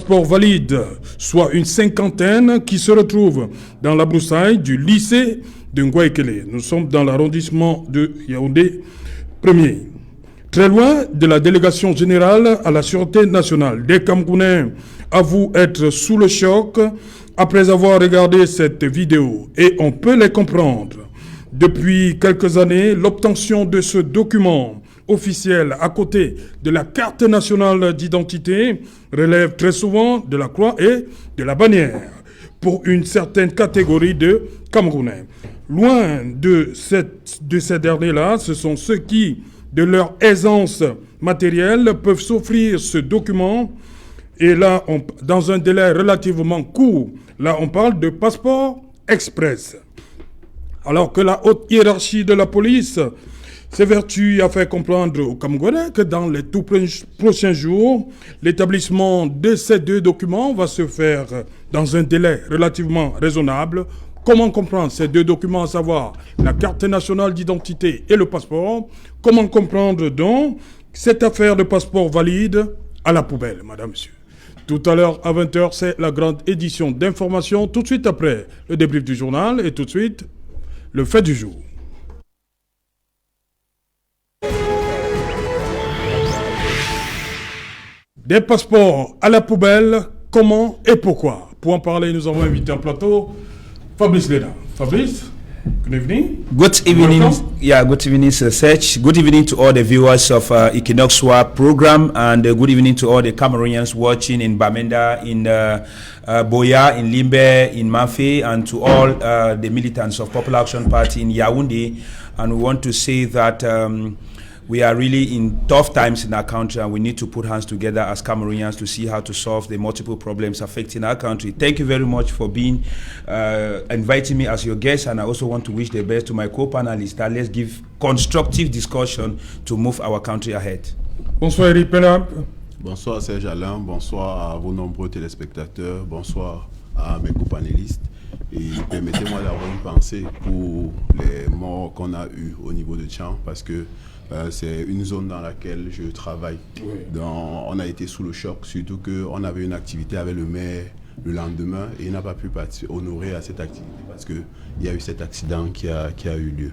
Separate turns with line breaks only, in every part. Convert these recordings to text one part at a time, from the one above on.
Passeport valide, soit une cinquantaine qui se retrouvent dans la broussaille du lycée de Ngouaïkele. Nous sommes dans l'arrondissement de Yaoundé 1er. Très loin de la délégation générale à la sûreté nationale, des Camerounais avouent être sous le choc après avoir regardé cette vidéo. Et on peut les comprendre. Depuis quelques années, l'obtention de ce document officiel à côté de la carte nationale d'identité relève très souvent de la croix et de la bannière pour une certaine catégorie de Camerounais. Loin de ces derniers-là, ce sont ceux qui, de leur aisance matérielle, peuvent s'offrir ce document. Et là, dans un délai relativement court, là, on parle de passeport express. Alors que la haute hiérarchie de la police s'évertue à faire comprendre aux Camerounais que dans les tout prochains jours, l'établissement de ces deux documents va se faire dans un délai relativement raisonnable. Comment comprendre ces deux documents, à savoir la carte nationale d'identité et le passeport? Comment comprendre donc cette affaire de passeport valide à la poubelle, madame, monsieur? Tout à l'heure, à 20h, c'est la grande édition d'information. Tout de suite après, le débrief du journal et tout de suite, le fait du jour. Des passeports à la poubelle, comment et pourquoi? Pour en parler, nous avons invité en plateau Fabrice Leda. Fabrice, good evening.
Good evening. Welcome. Yeah, good evening, Sir Sech. Good evening to all the viewers of Equinox Swap program, and good evening to all the Cameroonians watching in Bamenda, in Boya, in Limbe, in Mafe, and to all the militants of Popular Action Party in Yaoundé. And we want to say that we are really in tough times in our country, and we need to put hands together as Cameroonians to see how to solve the multiple problems affecting our country. Thank you very much for being inviting me as your guest, and I also want to wish the best to my co-panelists that let's give constructive discussion to move our country ahead.
Bonsoir Eric Pelab.
Bonsoir Serge Alain, bonsoir à vos nombreux téléspectateurs, bonsoir à mes co-panélistes. Et permettez-moi d'avoir une pensée pour les morts qu'on a eus au niveau de Tchang, parce que c'est une zone dans laquelle je travaille. Oui. On a été sous le choc, surtout qu'on avait une activité avec le maire le lendemain et il n'a pas pu honorer à cette activité parce qu'il y a eu cet accident qui a eu lieu.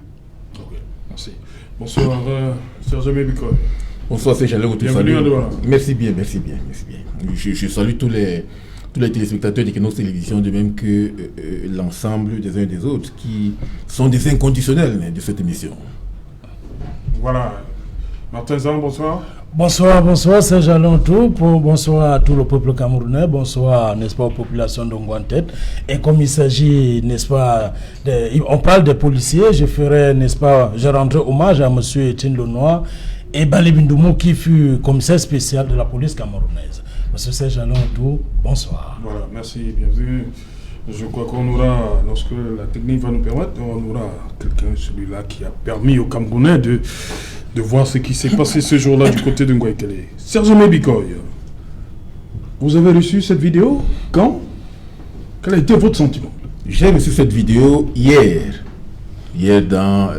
Ok, merci. Bonsoir Serge Mébikoy.
Bonsoir Serge Alain.
Bienvenue à Douala.
Merci bien. Je salue tous les téléspectateurs d'Equinox Télévision, de même que l'ensemble des uns et des autres qui sont des inconditionnels de cette émission.
Voilà. Martin Zan, bonsoir.
Bonsoir Serge Alain bonsoir à tout le peuple camerounais, bonsoir, n'est-ce pas, aux populations d'Ongouantet. Et comme il s'agit, n'est-ce pas, on parle des policiers, je rendrai hommage à M. Etienne Lenoir et Bali Bindoumou qui fut commissaire spécial de la police camerounaise. Monsieur Serge Alain, bonsoir.
Voilà, merci, bienvenue. Je crois qu'on aura, lorsque la technique va nous permettre, on aura quelqu'un, celui-là, qui a permis aux Camerounais de voir ce qui s'est passé ce jour-là du côté de Ngouaïkele. Serge Mébikoy, vous avez reçu cette vidéo quand? Quel a été votre sentiment?
J'ai reçu cette vidéo hier dans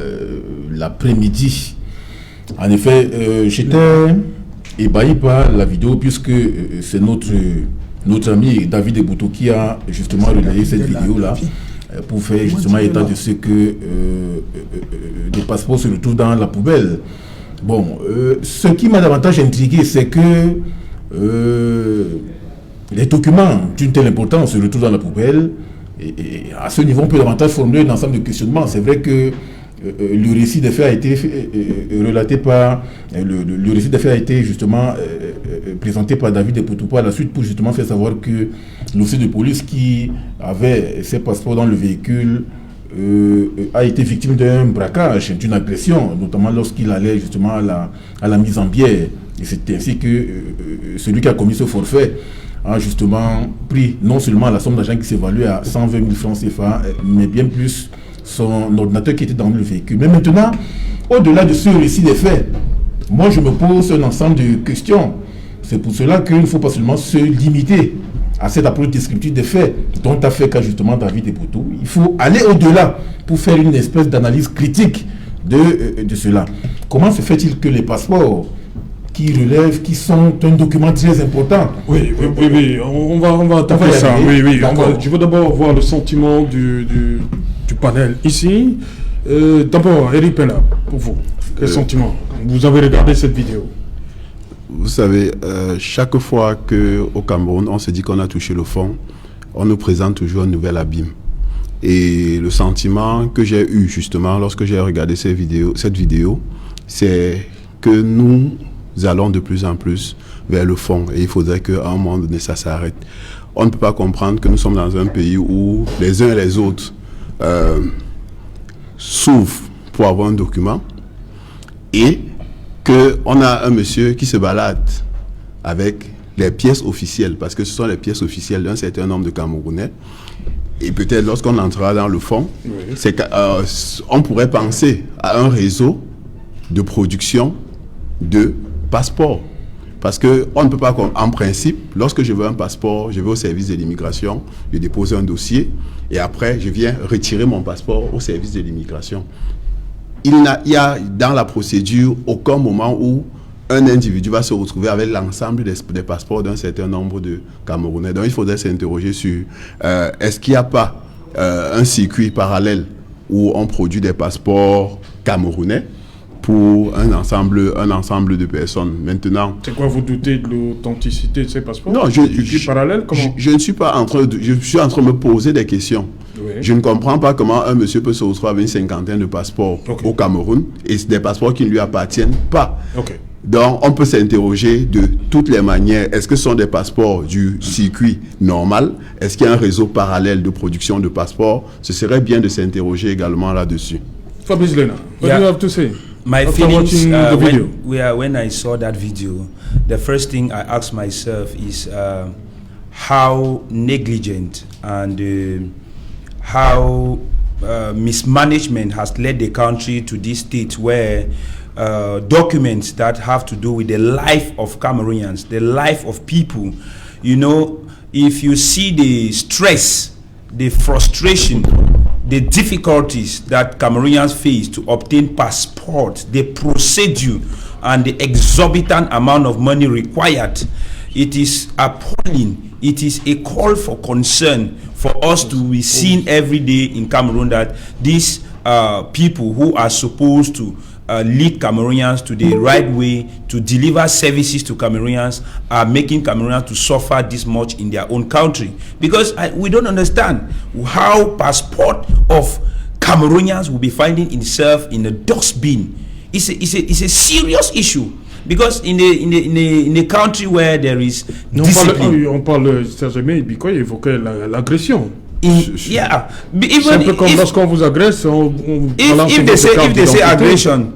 l'après-midi. En effet, j'étais ébahi par la vidéo puisque c'est notre ami David Ebouto qui a justement relayé cette vidéo-là pour faire justement état de ce que des passeports se retrouvent dans la poubelle. Bon, ce qui m'a davantage intrigué, c'est que les documents d'une telle importance se retrouvent dans la poubelle. Et à ce niveau, on peut davantage formuler un ensemble de questionnements. C'est vrai que le récit des faits a été relaté par le récit des faits a été justement présenté par David Ebouto à la suite pour justement faire savoir que l'officier de police qui avait ses passeports dans le véhicule a été victime d'un braquage, d'une agression, notamment lorsqu'il allait justement à la mise en bière. Et c'est ainsi que celui qui a commis ce forfait a justement pris non seulement la somme d'argent qui s'évalue à 120 000 francs CFA, mais bien plus son ordinateur qui était dans le véhicule. Mais maintenant, au-delà de ce récit des faits, moi je me pose un ensemble de questions. C'est pour cela qu'il ne faut pas seulement se limiter à cette approche descriptive des faits dont a fait cas justement David Ebouto. Il faut aller au-delà pour faire une espèce d'analyse critique de cela. Comment se fait-il que les passeports qui relèvent, qui sont un document très important.
Oui, on va attaquer ça. Je veux d'abord voir le sentiment du panel ici. D'abord, Eric Pella, pour vous, quel sentiment? Vous avez regardé cette vidéo?
Vous savez, chaque fois qu'au Cameroun, on se dit qu'on a touché le fond, on nous présente toujours un nouvel abîme. Et le sentiment que j'ai eu justement lorsque j'ai regardé cette vidéo, c'est que nous allons de plus en plus vers le fond. Et il faudrait qu'à un moment donné, ça s'arrête. On ne peut pas comprendre que nous sommes dans un pays où les uns et les autres souffrent pour avoir un document et qu'on a un monsieur qui se balade avec les pièces officielles, parce que ce sont les pièces officielles d'un certain nombre de Camerounais. Et peut-être lorsqu'on entrera dans le fond, c'est qu'on pourrait penser à un réseau de production de passeports. Parce qu'on ne peut pas, en principe, lorsque je veux un passeport, je vais au service de l'immigration, je dépose un dossier, et après, je viens retirer mon passeport au service de l'immigration. Il y a dans la procédure aucun moment où un individu va se retrouver avec l'ensemble des passeports d'un certain nombre de Camerounais. Donc il faudrait s'interroger sur est-ce qu'il n'y a pas un circuit parallèle où on produit des passeports camerounais pour un ensemble de personnes. Maintenant,
c'est quoi, vous doutez de l'authenticité de ces passeports?
Non,
parallèle, comment?
Je ne suis pas en train je suis en train de me poser des questions. Oui. Je ne comprends pas comment un monsieur peut se retrouver avec une cinquantaine de passeports au Cameroun et des passeports qui ne lui appartiennent pas. Donc, on peut s'interroger de toutes les manières. Est-ce que ce sont des passeports du circuit normal? Est-ce qu'il y a un réseau parallèle de production de passeports? Ce serait bien de s'interroger également là-dessus.
Fabrice Lena, what do you have to say?
My feelings when I saw that video, the first thing I asked myself is how negligent and how mismanagement has led the country to this state where documents that have to do with the life of Cameroonians, the life of people, you know, if you see the stress, the frustration, the difficulties that Cameroonians face to obtain passports, the procedure and the exorbitant amount of money required, it is appalling. It is a call for concern for us to be seen every day in Cameroon that these people who are supposed to lead Cameroonians to the right way, to deliver services to Cameroonians, are making Cameroonians to suffer this much in their own country. Because we don't understand how passport of Cameroonians will be finding itself in a dustbin. It's a serious issue. Because in a country where there is discipline,
on parle Serge-Aimé Bikoy évoquait l'agression.
Yeah,
c'est un peu comme lorsqu'on vous agresse,
if they say aggression,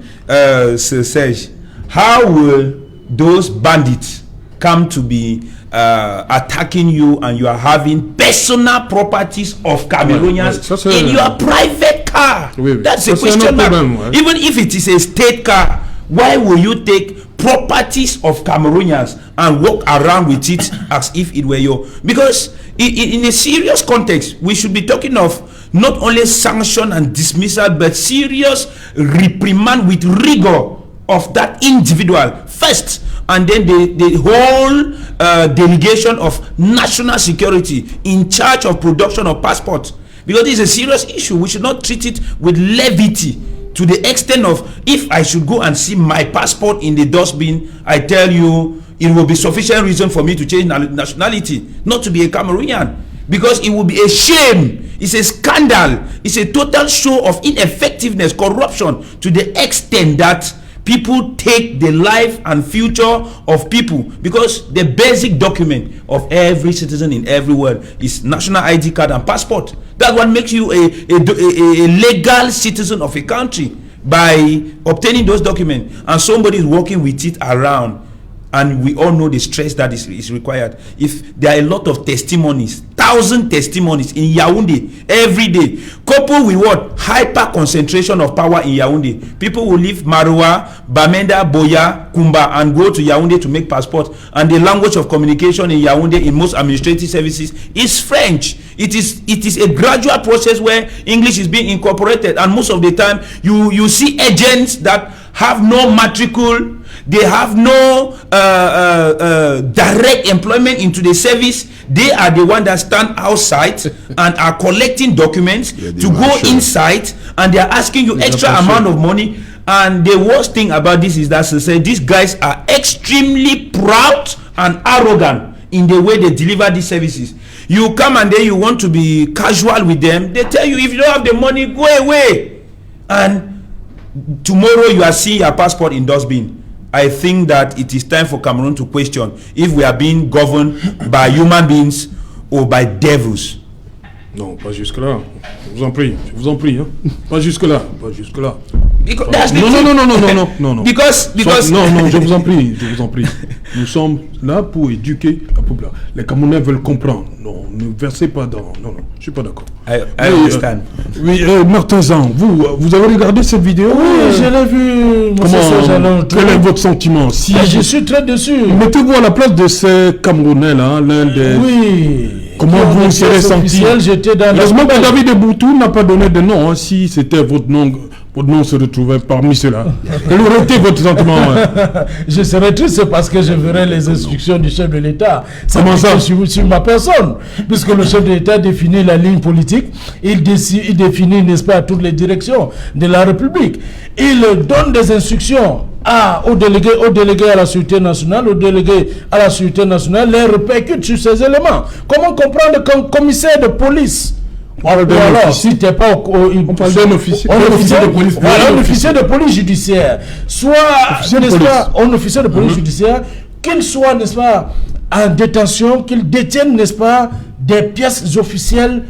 Serge, how will those bandits come to be attacking you and you are having personal properties of Cameroonians in your private car? That's a question mark. Even if it is a state car, why will you take properties of Cameroonians and walk around with it as if it were your? Because in a serious context, we should be talking of not only sanction and dismissal, but serious reprimand with rigor of that individual first, and then the whole delegation of national security in charge of production of passports. Because this is a serious issue. We should not treat it with levity to the extent of, if I should go and see my passport in the dustbin, I tell you, it will be sufficient reason for me to change nationality, not to be a Cameroonian, because it will be a shame. It's a scandal. It's a total show of ineffectiveness, corruption, to the extent that people take the life and future of people, because the basic document of every citizen in every world is national ID card and passport. That's what makes you a legal citizen of a country, by obtaining those documents, and somebody is working with it around. And we all know the stress that is required. If there are a lot of testimonies, 1,000 testimonies in Yaoundé every day, coupled with what? Hyper concentration of power in Yaoundé. People will leave Maroua, Bamenda, Boya, Kumba, and go to Yaoundé to make passport. And the language of communication in Yaoundé in most administrative services is French. It is a gradual process where English is being incorporated, and most of the time you see agents that have no matricule, They have no direct employment into the service. They are the one that stand outside and are collecting documents to go inside, and they are asking you extra amount of money. And the worst thing about this is that these guys are extremely proud and arrogant in the way they deliver these services. You come and then you want to be casual with them. They tell you, if you don't have the money, go away. And tomorrow you are seeing your passport in dustbin. I think that it is time for Cameroon to question if we are being governed by human beings or by devils.
Non, pas jusque-là. Je vous en prie. Hein. Pas jusque-là. Non.
Because
non, je vous en prie. Nous sommes là pour éduquer la population. Les Camerounais veulent comprendre. Non, ne versez pas dans... Non, je suis pas d'accord.
I understand.
Martin Zan, vous avez regardé cette vidéo?
Oui, je l'ai vu.
Quel est votre sentiment?
Je suis très déçu.
Mettez-vous à la place de ces Camerounais-là, l'un des...
Oui.
Comment vous serez senti? Heureusement que David Eboutou n'a pas donné de nom. Hein. Si c'était votre nom se retrouvait parmi ceux-là. Quel aurait été votre sentiment?
Je serais triste parce que je verrais les instructions du chef de l'État.
Comment ça?
Sur ma personne. Puisque le chef de l'État définit la ligne politique, il définit, n'est-ce pas, toutes les directions de la République. Il donne des instructions aux délégués à la sécurité nationale, les répercute sur ces éléments. Comment comprendre qu'un commissaire de police, si t'es pas
on parle d'un officier de police,
un officier de police judiciaire, soit un officier de police judiciaire, qu'il soit, n'est-ce pas, en détention, qu'il détienne, n'est-ce pas, des pièces officielles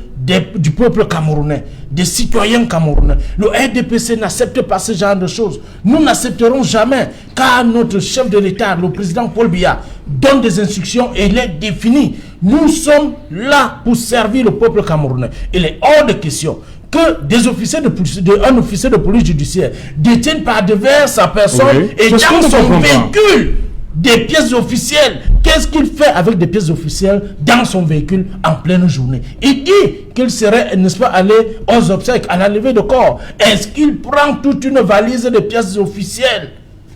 du peuple camerounais, des citoyens camerounais. Le RDPC n'accepte pas ce genre de choses. Nous n'accepterons jamais, car notre chef de l'État, le président Paul Biya, donne des instructions et les définit. Nous sommes là pour servir le peuple camerounais. Il est hors de question que un officier de police judiciaire détienne par devers sa personne et dans son véhicule des pièces officielles. Qu'est-ce qu'il fait avec des pièces officielles dans son véhicule en pleine journée? Il dit qu'il serait, n'est-ce pas, allé aux obsèques, à la levée de corps. Est-ce qu'il prend toute une valise de pièces officielles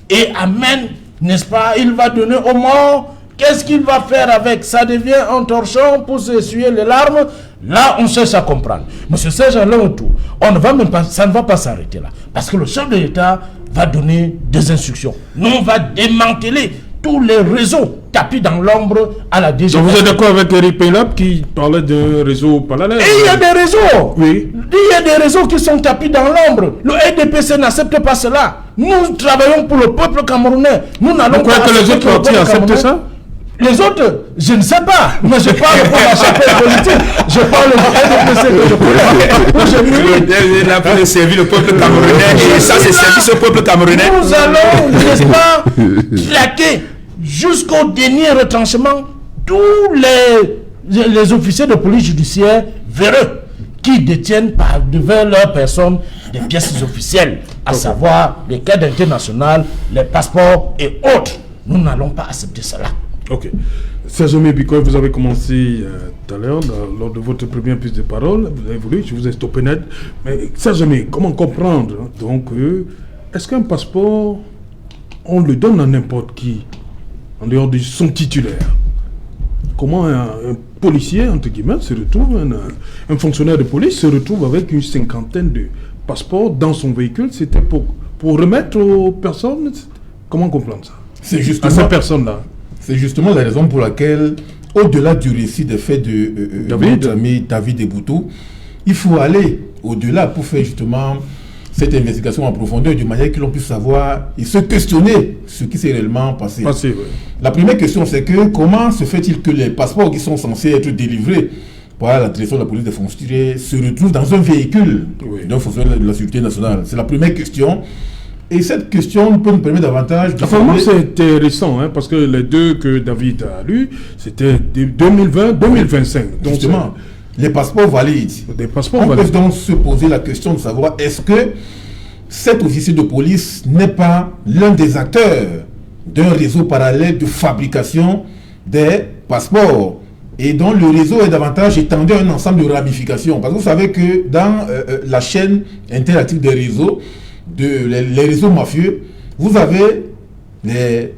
et amène, n'est-ce pas, il va donner aux morts? Qu'est-ce qu'il va faire avec? Ça devient un torchon pour s'essuyer les larmes. Là, on cherche à comprendre. Monsieur Serge Alontou, ça ne va pas s'arrêter là. Parce que le chef de l'État va donner des instructions. Nous, on va démanteler tous les réseaux tapis dans l'ombre à la DGPN.
Donc vous êtes d'accord avec Eric Pelap qui parlait d'un réseau parallèle?
Et il y a des réseaux.
Oui.
Il y a des réseaux qui sont tapis dans l'ombre. Le RDPC n'accepte pas cela. Nous travaillons pour le peuple camerounais. Nous n'allons pas
que les autres partis acceptent ça?
Les autres, je ne sais pas, mais je parle pour la chapelle politique. Je parle du RDPC.
Là pour servir le peuple camerounais, et ça c'est servir ce peuple camerounais.
Nous allons, n'est-ce pas, claquer jusqu'au dernier retranchement tous les officiers de police judiciaire véreux qui détiennent par devant leur personne des pièces officielles, à savoir les cartes internationales, les passeports et autres. Nous n'allons pas accepter cela.
Ok. Serge Bikoy, vous avez commencé tout à l'heure, lors de votre première prise de parole, vous avez voulu, je vous ai stoppé net. Mais Serge, comment comprendre donc, est-ce qu'un passeport, on le donne à n'importe qui, en dehors de son titulaire? Comment un policier, entre guillemets, se retrouve, un fonctionnaire de police se retrouve avec une cinquantaine de passeports dans son véhicule? C'était pour remettre aux personnes? Comment comprendre ça?
C'est justement,
à ces personnes-là.
C'est justement la raison pour laquelle, au-delà du récit des faits de notre ami David Eboutou, il faut aller au-delà pour faire justement cette investigation en profondeur de manière que l'on puisse savoir et se questionner ce qui s'est réellement passé.
Oui.
La première question, c'est que comment se fait-il que les passeports qui sont censés être délivrés par la direction de la police des frontières se retrouvent dans un véhicule d'un fonctionnaire de la sécurité nationale? C'est la première question. Et cette question peut nous permettre davantage de...
Enfin, moi, c'était récent, hein, parce que les deux que David a lus, c'était 2020-2025. Donc,
justement, les passeports valides. On peut donc se poser la question de savoir est-ce que cet officier de police n'est pas l'un des acteurs d'un réseau parallèle de fabrication des passeports et dont le réseau est davantage étendu à un ensemble de ramifications. Parce que vous savez que dans la chaîne interactive des réseaux, les réseaux mafieux, vous avez les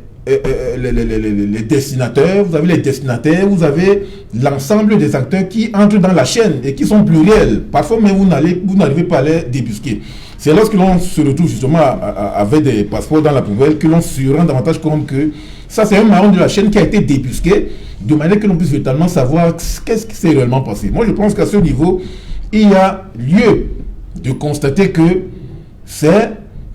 destinataires, vous avez les destinataires, vous avez l'ensemble des acteurs qui entrent dans la chaîne et qui sont pluriels. Parfois même vous n'arrivez pas à les débusquer. C'est lorsque l'on se retrouve justement avec des passeports dans la poubelle que l'on se rend davantage compte que ça c'est un maillon de la chaîne qui a été débusqué de manière que l'on puisse véritablement savoir qu'est-ce qui s'est réellement passé. Moi je pense qu'à ce niveau, il y a lieu de constater que c'est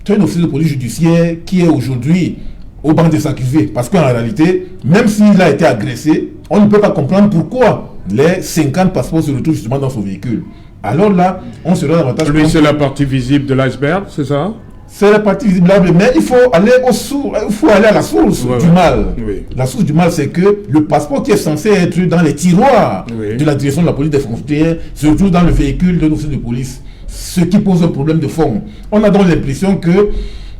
un officier de police judiciaire qui est aujourd'hui au banc des accusés. Parce qu'en réalité, même s'il a été agressé, on ne peut pas comprendre pourquoi les 50 passeports se retrouvent justement dans son véhicule. Alors là, on se rend davantage...
Lui, c'est la partie visible de l'iceberg, c'est ça?
C'est la partie visible, mais il faut aller à la source du mal.
Oui.
La source du mal, c'est que le passeport qui est censé être dans les tiroirs de la direction de la police des frontières se retrouve dans le véhicule d'un officier de police. Ce qui pose un problème de forme. On a donc l'impression que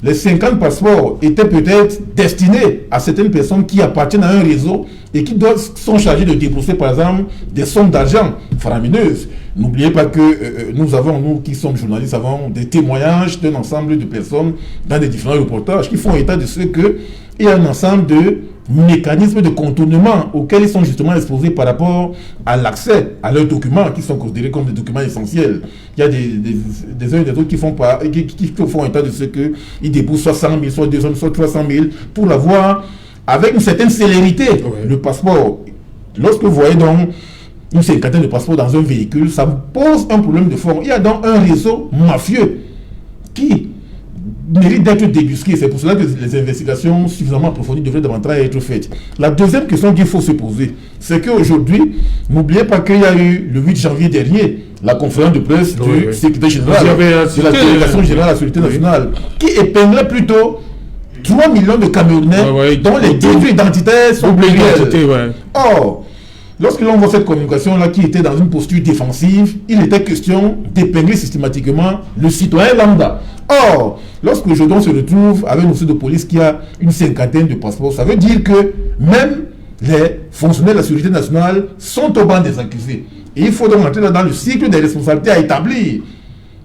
les 50 passeports étaient peut-être destinés à certaines personnes qui appartiennent à un réseau et qui sont chargés de débourser par exemple des sommes d'argent faramineuses. N'oubliez pas que nous qui sommes journalistes, avons des témoignages d'un ensemble de personnes dans des différents reportages qui font état de ce qu'il y a un ensemble de mécanismes de contournement auxquels ils sont justement exposés par rapport à l'accès à leurs documents qui sont considérés comme des documents essentiels. Il y a des uns et des autres qui font état de ce qu'ils déboursent soit 100 000, soit 200 000, soit 300 000 pour avoir avec une certaine célérité le passeport. Lorsque vous voyez donc une cinquantaine de passeports dans un véhicule, ça vous pose un problème de forme. Il y a donc un réseau mafieux qui mérite d'être débusqué. C'est pour cela que les investigations suffisamment approfondies devraient davantage être faites. La deuxième question qu'il faut se poser, c'est qu'aujourd'hui, n'oubliez pas qu'il y a eu le 8 janvier dernier la conférence de presse du secrétaire général de la délégation générale à la sécurité nationale qui épinglait plutôt 3 millions de Camerounais dont les titres identitaires sont pluriels. Or, lorsque l'on voit cette communication-là qui était dans une posture défensive, il était question d'épingler systématiquement le citoyen lambda. Or, lorsque aujourd'hui on se retrouve avec un officier de police qui a une cinquantaine de passeports, ça veut dire que même les fonctionnaires de la sécurité nationale sont au banc des accusés. Et il faut donc entrer dans le cycle des responsabilités à établir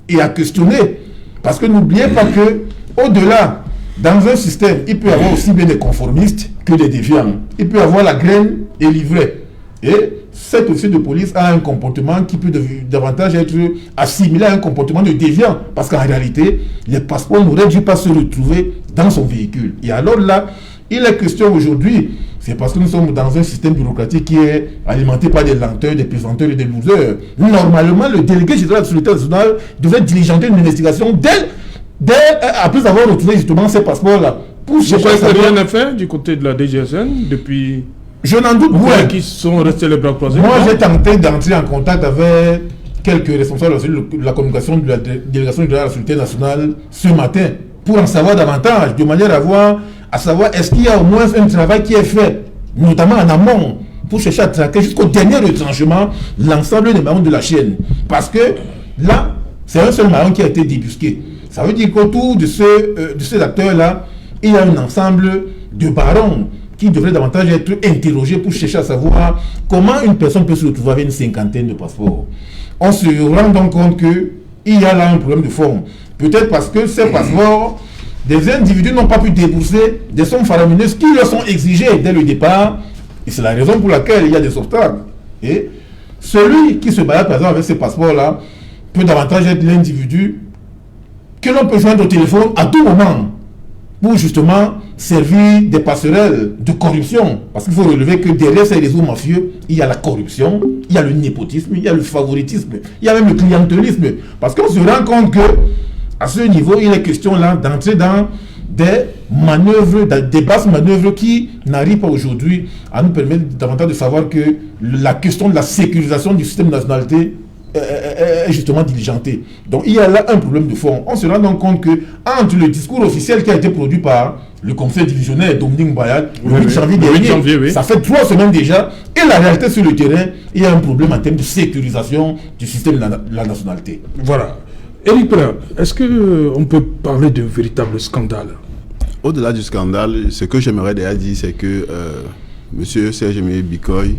et à questionner. Parce que n'oubliez pas que, au-delà, dans un système, il peut y avoir aussi bien des conformistes que des déviants. Il peut y avoir la graine et l'ivraie. Et cet officier de police a un comportement qui peut davantage être assimilé à un comportement de déviant. Parce qu'en réalité, les passeports n'auraient dû pas se retrouver dans son véhicule. Et alors là, il est question aujourd'hui, c'est parce que nous sommes dans un système bureaucratique qui est alimenté par des lenteurs, des pesanteurs et des losers. Normalement, le délégué général de la sécurité nationale devait diligenter une investigation après avoir retrouvé justement ces passeports-là.
Je crois que rien n'a fait du côté de la DGSN depuis...
Je n'en doute pas.
Qui sont restés les bras croisés.
Moi, j'ai tenté d'entrer en contact avec quelques responsables de la communication de la délégation générale de la sécurité nationale ce matin pour en savoir davantage, de manière à savoir est-ce qu'il y a au moins un travail qui est fait, notamment en amont, pour chercher à traquer jusqu'au dernier retranchement l'ensemble des maillons de la chaîne. Parce que là, c'est un seul maillon qui a été débusqué. Ça veut dire qu'autour de ces acteurs-là, il y a un ensemble de barons qui devraient davantage être interrogés pour chercher à savoir comment une personne peut se retrouver avec une cinquantaine de passeports. On se rend donc compte qu'il y a là un problème de forme. Peut-être parce que ces passeports, des individus n'ont pas pu débourser des sommes faramineuses qui leur sont exigées dès le départ. Et c'est la raison pour laquelle il y a des obstacles. Et celui qui se balade par exemple avec ces passeports-là peut davantage être l'individu que l'on peut joindre au téléphone à tout moment pour justement servir des passerelles de corruption. Parce qu'il faut relever que derrière ces réseaux mafieux, il y a la corruption, il y a le népotisme, il y a le favoritisme, il y a même le clientélisme. Parce qu'on se rend compte que à ce niveau, il est question là d'entrer dans des manœuvres, des basses manœuvres qui n'arrivent pas aujourd'hui à nous permettre davantage de savoir que la question de la sécurisation du système de nationalité est justement diligentée. Donc il y a là un problème de fond. On se rend donc compte que entre le discours officiel qui a été produit par le commissaire divisionnaire Dominique Bayal le 8 janvier dernier, ça fait 3 semaines déjà, et la réalité sur le terrain, il y a un problème en termes de sécurisation du système de la nationalité.
Voilà. Éric Pérard, est-ce qu'on peut parler de véritable scandale?
Au-delà du scandale, ce que j'aimerais déjà dire, c'est que M. Serge-Émile Bikoy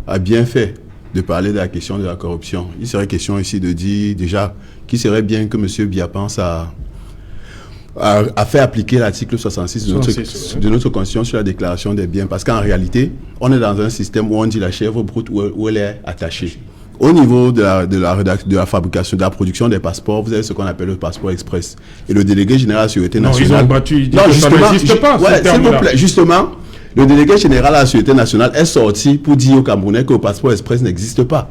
a bien fait de parler de la question de la corruption. Il serait question ici de dire déjà qu'il serait bien que M. Bia pense à a fait appliquer l'article 66 de notre Constitution sur la déclaration des biens. Parce qu'en réalité, on est dans un système où on dit la chèvre broute où elle est attachée. Au niveau de la fabrication, de la production des passeports, vous avez ce qu'on appelle le passeport express. Et le délégué général à la Sécurité nationale...
Non, ils ont battu, ils disent
non,
que
justement,
ça n'existe pas,
ouais, s'il vous plaît, justement, le délégué général à la Sécurité nationale est sorti pour dire aux Camerounais que le passeport express n'existe pas.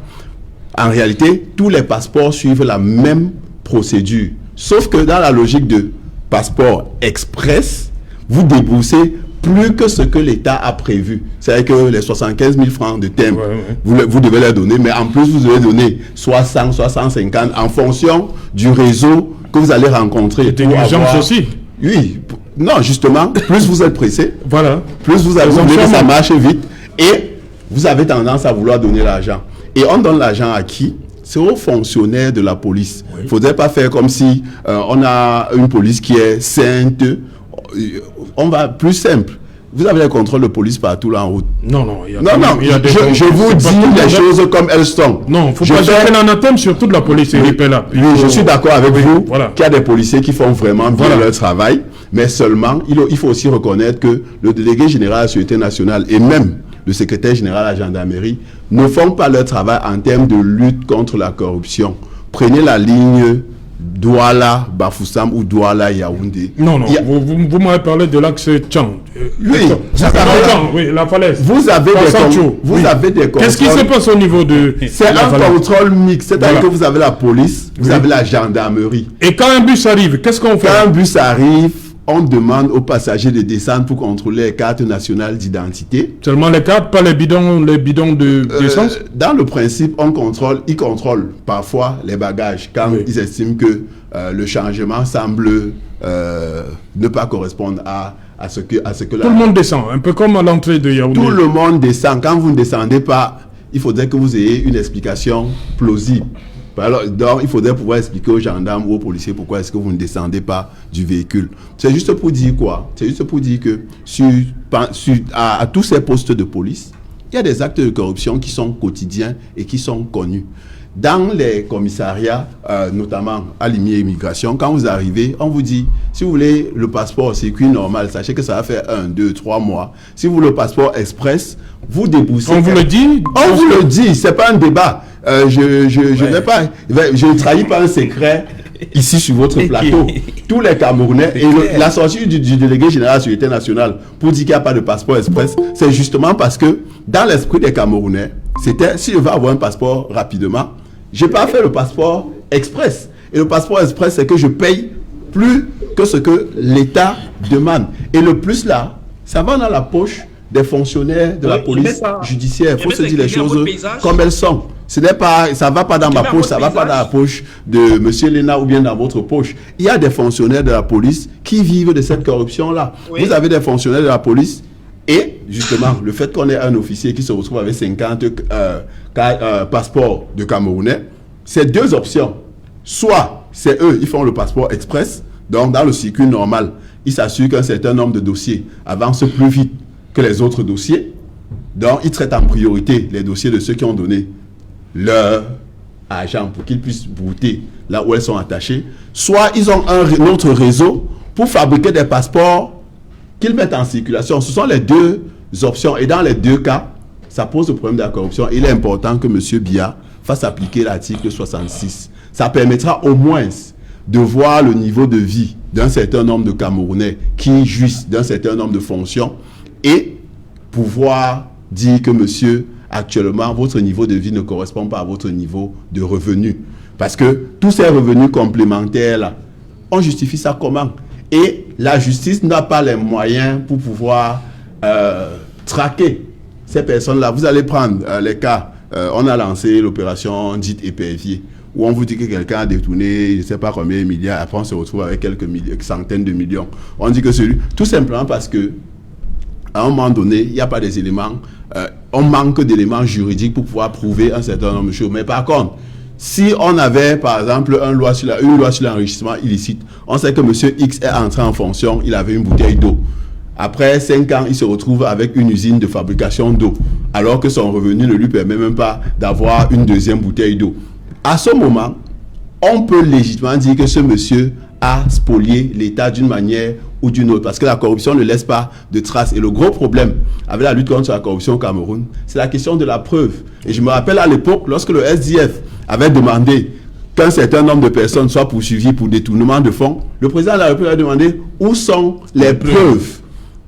En réalité, tous les passeports suivent la même procédure. Sauf que dans la logique de passeport express, vous déboursez plus que ce que l'État a prévu. C'est-à-dire que les 75 000 francs de timbre, vous devez les donner, mais en plus, vous devez donner 60, 150 en fonction du réseau que vous allez rencontrer.
C'était l'urgence aussi.
Oui. Non, justement, plus vous êtes pressé,
voilà,
plus vous allez voulu que ça marche vite et vous avez tendance à vouloir donner l'argent. Et on donne l'argent à qui? C'est aux fonctionnaires de la police. Il ne faudrait pas faire comme si on a une police qui est sainte. On va plus simple. Vous avez les contrôles de police partout là en route.
Non,
je vous dis les choses comme elles sont.
Non, il ne faut pas jeter l'anathème sur toute la police.
Oui, je suis d'accord avec vous qu'il y a des policiers qui font vraiment bien leur travail, mais seulement, il faut aussi reconnaître que le délégué général à la Sécurité nationale et même le secrétaire général à la gendarmerie ne font pas leur travail en termes de lutte contre la corruption. Prenez la ligne Douala, Bafoussam ou Douala, Yaoundé.
Non, vous m'avez parlé de l'axe Tchang.
Oui,
la falaise.
Vous avez des contrôles.
Qu'est-ce qui se passe au niveau de...
C'est un contrôle mixte, c'est-à-dire que vous avez la police, vous avez la gendarmerie.
Et quand un bus arrive, qu'est-ce qu'on fait?
Quand un bus arrive, on demande aux passagers de descendre pour contrôler les cartes nationales d'identité.
Seulement les cartes, pas les bidons d'essence?
Dans le principe, ils contrôlent parfois les bagages quand ils estiment que le changement semble ne pas correspondre à ce que
tout le monde descend, un peu comme à l'entrée de Yaoundé.
Tout le monde descend. Quand vous ne descendez pas, il faudrait que vous ayez une explication plausible. Alors, donc, il faudrait pouvoir expliquer aux gendarmes ou aux policiers pourquoi est-ce que vous ne descendez pas du véhicule. C'est juste pour dire quoi? C'est juste pour dire que à tous ces postes de police, il y a des actes de corruption qui sont quotidiens et qui sont connus. Dans les commissariats, notamment à l'immigration, quand vous arrivez, on vous dit, si vous voulez le passeport circuit normal, sachez que ça va faire 1, 2, 3 mois. Si vous voulez le passeport express, vous déboursez.
On vous le dit?
On vous le dit, c'est pas un débat. Je ne trahis pas un secret ici sur votre plateau. Tous les Camerounais, et la sortie du délégué général à la Sécurité nationale pour dire qu'il n'y a pas de passeport express, c'est justement parce que dans l'esprit des Camerounais, c'était si je veux avoir un passeport rapidement, je n'ai pas fait le passeport express. Et le passeport express, c'est que je paye plus que ce que l'État demande. Et le plus là, ça va dans la poche des fonctionnaires de la police judiciaire. Il faut se dire les choses comme elles sont. Ça ne va pas dans ma poche, ça ne va pas dans la poche de M. Léna ou bien dans votre poche. Il y a des fonctionnaires de la police qui vivent de cette corruption-là. Oui. Vous avez des fonctionnaires de la police et justement, le fait qu'on ait un officier qui se retrouve avec 50 passeports de Camerounais, c'est deux options. Soit c'est eux, ils font le passeport express, donc dans le circuit normal, ils s'assurent qu'un certain nombre de dossiers avancent plus vite que les autres dossiers. Donc, ils traitent en priorité les dossiers de ceux qui ont donné leur argent pour qu'ils puissent brouter là où elles sont attachées. Soit ils ont un autre réseau pour fabriquer des passeports qu'ils mettent en circulation. Ce sont les deux options. Et dans les deux cas, ça pose le problème de la corruption. Il est important que M. Biya fasse appliquer l'article 66. Ça permettra au moins de voir le niveau de vie d'un certain nombre de Camerounais qui jouissent d'un certain nombre de fonctions et pouvoir dire que monsieur, actuellement, votre niveau de vie ne correspond pas à votre niveau de revenu. Parce que tous ces revenus complémentaires-là, on justifie ça comment? Et la justice n'a pas les moyens pour pouvoir traquer ces personnes-là. Vous allez prendre les cas, on a lancé l'opération dite épervier, où on vous dit que quelqu'un a détourné, je ne sais pas combien de milliards, après on se retrouve avec quelques centaines de millions. On dit que tout simplement parce que à un moment donné, il n'y a pas des éléments, on manque d'éléments juridiques pour pouvoir prouver un certain nombre de choses. Mais par contre, si on avait, par exemple, une loi sur l'enrichissement illicite, on sait que M. X est entré en fonction, il avait une bouteille d'eau. Après 5 ans, il se retrouve avec une usine de fabrication d'eau, alors que son revenu ne lui permet même pas d'avoir une deuxième bouteille d'eau. À ce moment, on peut légitimement dire que ce monsieur à spolier l'État d'une manière ou d'une autre. Parce que la corruption ne laisse pas de traces. Et le gros problème avec la lutte contre la corruption au Cameroun, c'est la question de la preuve. Et je me rappelle à l'époque, lorsque le SDF avait demandé qu'un certain nombre de personnes soient poursuivies pour détournement de fonds, le président de la République a demandé où sont les preuves.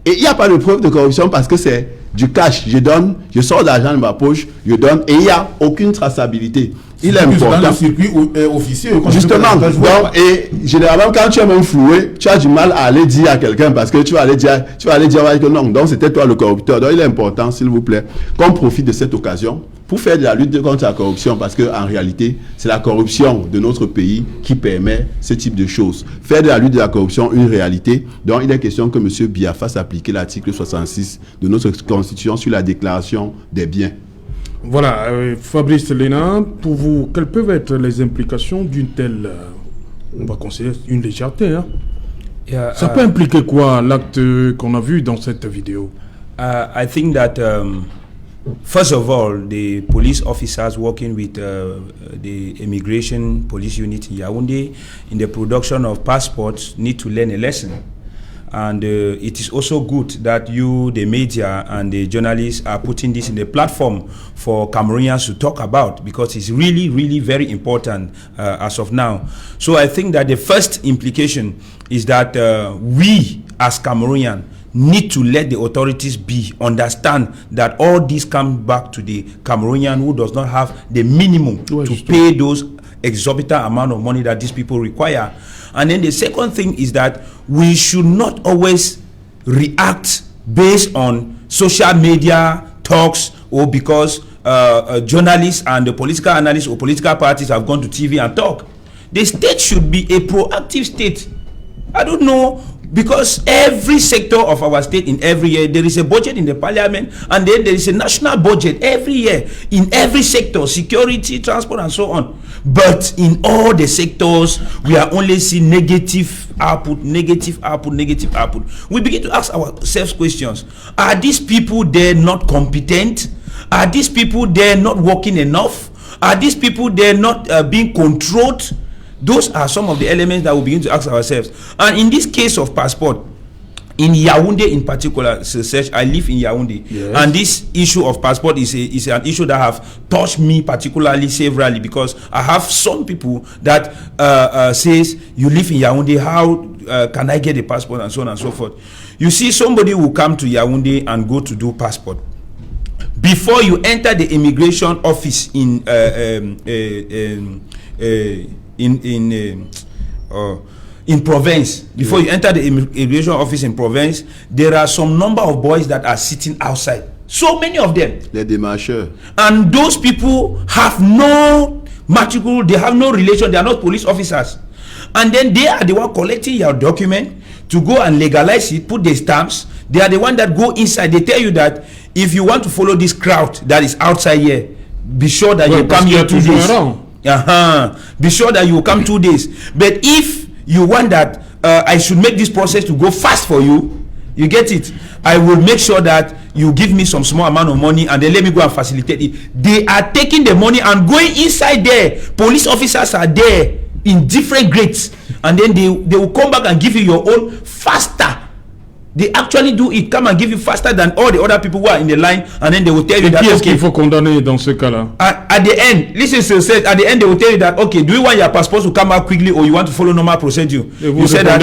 Et il n'y a pas de preuve de corruption parce que c'est du cash. Je sors de l'argent de ma poche, je donne et il n'y a aucune traçabilité. Il est important.
Dans le circuit officieux.
Justement, donc, et généralement, quand tu es même floué, tu as du mal à aller dire à quelqu'un parce que tu vas aller dire que non, donc c'était toi le corrupteur. Donc il est important, s'il vous plaît, qu'on profite de cette occasion pour faire de la lutte contre la corruption parce qu'en réalité, c'est la corruption de notre pays qui permet ce type de choses. Faire de la lutte de la corruption une réalité. Donc il est question que M. Biya fasse appliquer l'article 66 de notre Constitution sur la déclaration des biens.
Voilà, Fabrice Léna, pour vous, quelles peuvent être les implications d'une telle, on va considérer une légèreté, hein? Ça peut impliquer quoi, l'acte qu'on a vu dans cette vidéo?
I think that, first of all, the police officers working with the immigration police unit in Yaoundé in the production of passports need to learn a lesson. And it is also good that you, the media and the journalists, are putting this in the platform for Cameroonians to talk about, because it's really, really very important as of now. So I think that the first implication is that we, as Cameroonians, need to let the authorities understand that all this comes back to the Cameroonian who does not have the minimum to pay those exorbitant amount of money that these people require. And then the second thing is that we should not always react based on social media talks or because journalists and the political analysts or political parties have gone to TV and talk. The state should be a proactive state. I don't know, because every sector of our state in every year, there is a budget in the parliament, and then there is a national budget every year in every sector, security, transport, and so on. But in all the sectors, we are only seeing negative output. We begin to ask ourselves questions. Are these people there not competent? Are these people there not working enough? Are these people there not being controlled? Those are some of the elements that we begin to ask ourselves. And in this case of passport, in Yaoundé in particular, I live in Yaoundé, yes. And this issue of passport is an issue that have touched me particularly severally, because I have some people that says, you live in Yaoundé, how can I get a passport, and so on and so forth. You see, somebody will come to Yaoundé and go to do passport. Before you enter the immigration office in Provence, before you enter the immigration office in Provence, there are some number of boys that are sitting outside. So many of them.
Les démarcheurs.
And those people have no matricule, they have no relation, they are not police officers. And then they are the one collecting your document to go and legalize it, put the stamps. They are the one that go inside. They tell you that if you want to follow this crowd that is outside here, be sure that you come here 2 days. Be sure that you will come 2 days. But if you want that I should make this process to go fast for you, you get it, I will make sure that you give me some small amount of money and then let me go and facilitate it. They are taking the money and going inside there. Police officers are there in different grades, and then they will come back and give you your own faster. They actually do it, come and give you faster than all the other people who are in the line, and then they will tell you that,
qui est-ce qu'il faut condamner dans ce cas-là?
At the end, listen to say, at the end they will tell you that, okay, do you want your passport to come out quickly or you want to follow normal procedure? You said that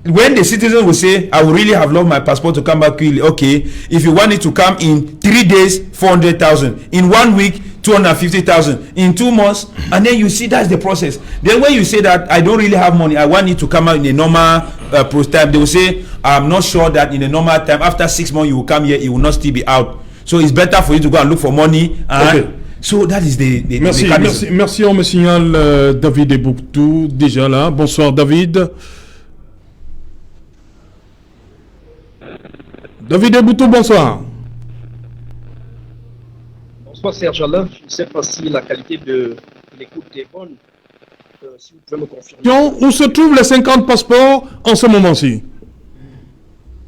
when the citizen will say, I would really have loved my passport to come back quickly, okay, if you want it to come in 3 days, 400,000, in 1 week, 250,000, in 2 months, and then you see that's the process. Then when you say that I don't really have money, I want it to come out in a normal time, they will say, I'm not sure that in a normal time, after 6 months you will come here, it will not still be out. So it's better for you to go and look for money. Okay. So that is the
merci. On me signale David Eboutou déjà là. Bonsoir David. David Eboutou, bonsoir.
Bonsoir Serge Alain, je ne sais pas si la qualité de l'écoute est bonne. Si vous pouvez me confirmer.
Où se trouvent les 50 passeports en ce moment-ci?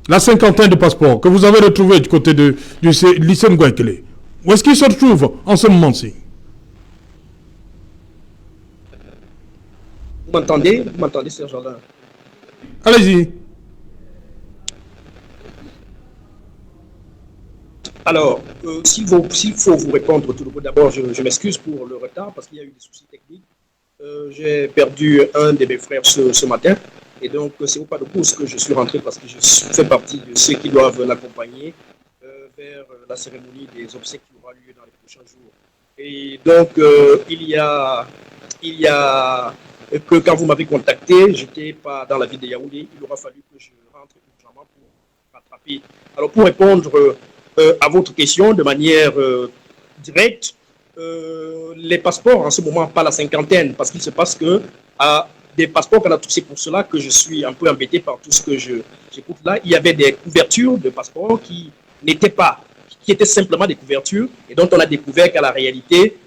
La cinquantaine de passeports que vous avez retrouvés du côté du lycée Ngouaikele. Où est-ce qu'ils se retrouvent en ce moment-ci?
Vous m'entendez, Serge Alain?
Allez-y.
Alors, s'il faut vous répondre tout d'abord, je m'excuse pour le retard parce qu'il y a eu des soucis techniques. J'ai perdu un de mes frères ce matin et donc c'est au pas de course que je suis rentré parce que je fais partie de ceux qui doivent l'accompagner vers la cérémonie des obsèques qui aura lieu dans les prochains jours. Et donc, il y a que quand vous m'avez contacté, je n'étais pas dans la ville de Yaoundé, il aura fallu que je rentre urgemment pour rattraper. Alors, pour répondre à votre question de manière directe, les passeports en ce moment, pas la cinquantaine, parce qu'il se passe que des passeports qu'on a tous, c'est pour cela que je suis un peu embêté par tout ce que j'écoute là. Il y avait des couvertures de passeports qui étaient simplement des couvertures et dont on a découvert qu'à la réalité,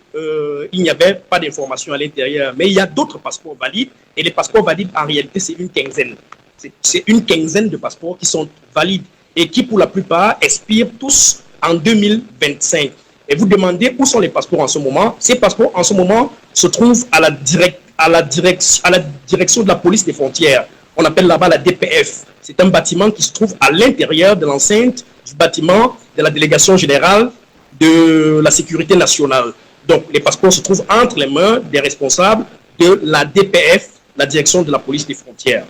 il n'y avait pas d'informations à l'intérieur. Mais il y a d'autres passeports valides et les passeports valides, en réalité, c'est une quinzaine. C'est une quinzaine de passeports qui sont valides et qui, pour la plupart, expirent tous en 2025. Et vous demandez où sont les passeports en ce moment. Ces passeports, en ce moment, se trouvent à la direction de la police des frontières. On appelle là-bas la DPF. C'est un bâtiment qui se trouve à l'intérieur de l'enceinte du bâtiment de la délégation générale de la sécurité nationale. Donc, les passeports se trouvent entre les mains des responsables de la DPF, la direction de la police des frontières.